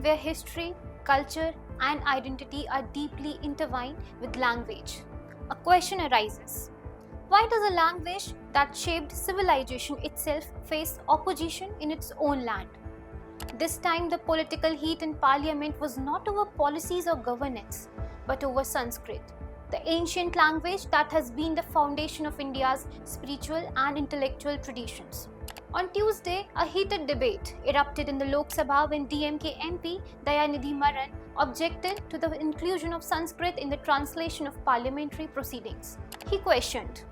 where history, culture, and identity are deeply intertwined with language. A question arises: why does a language that shaped civilization itself face opposition in its own land? This time, the political heat in parliament was not over policies or governance, but over Sanskrit, the ancient language that has been the foundation of India's spiritual and intellectual traditions. On Tuesday, a heated debate erupted in the Lok Sabha when DMK MP Dayanidhi Maran objected to the inclusion of Sanskrit in the translation of parliamentary proceedings. He questioned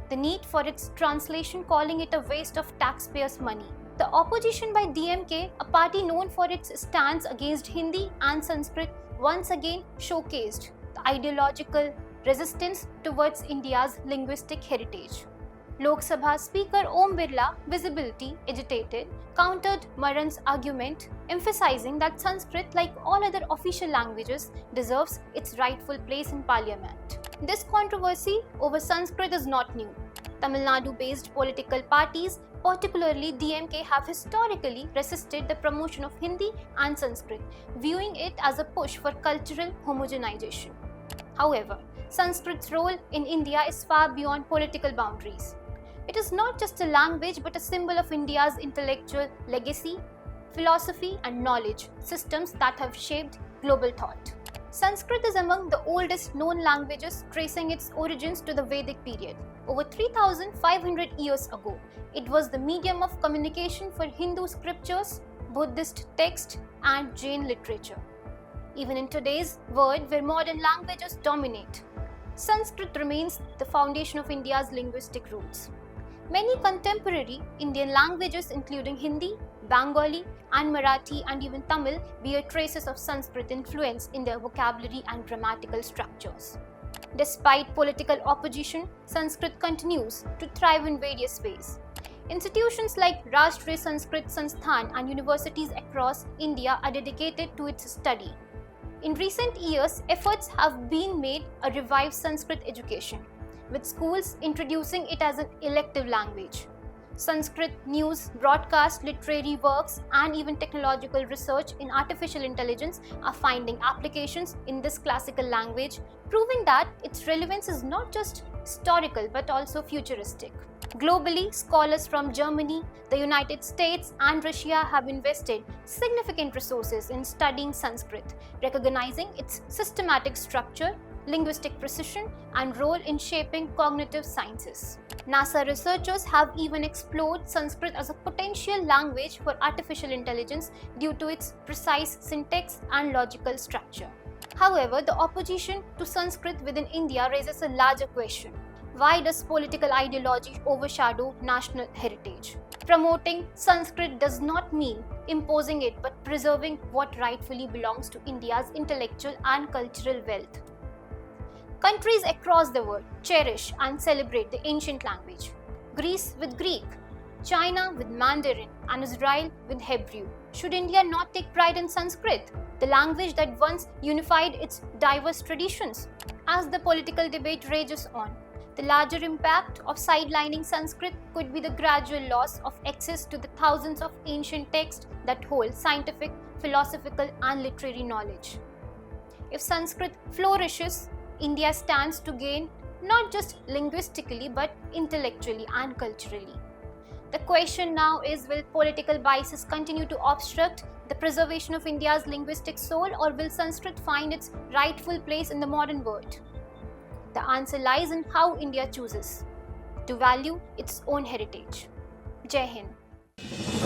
the need for its translation, calling it a waste of taxpayers' money. The opposition by DMK, a party known for its stance against Hindi and Sanskrit, once again showcased the ideological resistance towards India's linguistic heritage. Lok Sabha Speaker Om Birla, visibly agitated, countered Maran's argument, emphasizing that Sanskrit, like all other official languages, deserves its rightful place in parliament. This controversy over Sanskrit is not new. Tamil Nadu-based political parties, particularly DMK, have historically resisted the promotion of Hindi and Sanskrit, viewing it as a push for cultural homogenization. However, Sanskrit's role in India is far beyond political boundaries. It is not just a language but a symbol of India's intellectual legacy, philosophy, and knowledge systems that have shaped global thought. Sanskrit is among the oldest known languages, tracing its origins to the Vedic period. Over 3,500 years ago, it was the medium of communication for Hindu scriptures, Buddhist texts, and Jain literature. Even in today's world, where modern languages dominate, Sanskrit remains the foundation of India's linguistic roots. Many contemporary Indian languages, including Hindi, Bengali, and Marathi, and even Tamil, bear traces of Sanskrit influence in their vocabulary and grammatical structures. Despite political opposition, Sanskrit continues to thrive in various ways. Institutions like Rashtriya Sanskrit Sansthan and universities across India are dedicated to its study. In recent years, efforts have been made to revive Sanskrit education, with schools introducing it as an elective language. Sanskrit news, broadcast, literary works, and even technological research in artificial intelligence are finding applications in this classical language, proving that its relevance is not just historical but also futuristic. Globally, scholars from Germany, the United States, and Russia have invested significant resources in studying Sanskrit, recognizing its systematic structure, linguistic precision, and role in shaping cognitive sciences. NASA researchers have even explored Sanskrit as a potential language for artificial intelligence due to its precise syntax and logical structure. However, the opposition to Sanskrit within India raises a larger question. Why does political ideology overshadow national heritage? Promoting Sanskrit does not mean imposing it, but preserving what rightfully belongs to India's intellectual and cultural wealth. Countries across the world cherish and celebrate the ancient language. Greece with Greek, China with Mandarin, and Israel with Hebrew. Should India not take pride in Sanskrit, the language that once unified its diverse traditions? As the political debate rages on, the larger impact of sidelining Sanskrit could be the gradual loss of access to the thousands of ancient texts that hold scientific, philosophical, and literary knowledge. If Sanskrit flourishes, India stands to gain not just linguistically but intellectually and culturally. The question now is, will political biases continue to obstruct the preservation of India's linguistic soul, or will Sanskrit find its rightful place in the modern world? The answer lies in how India chooses to value its own heritage. Jai Hind.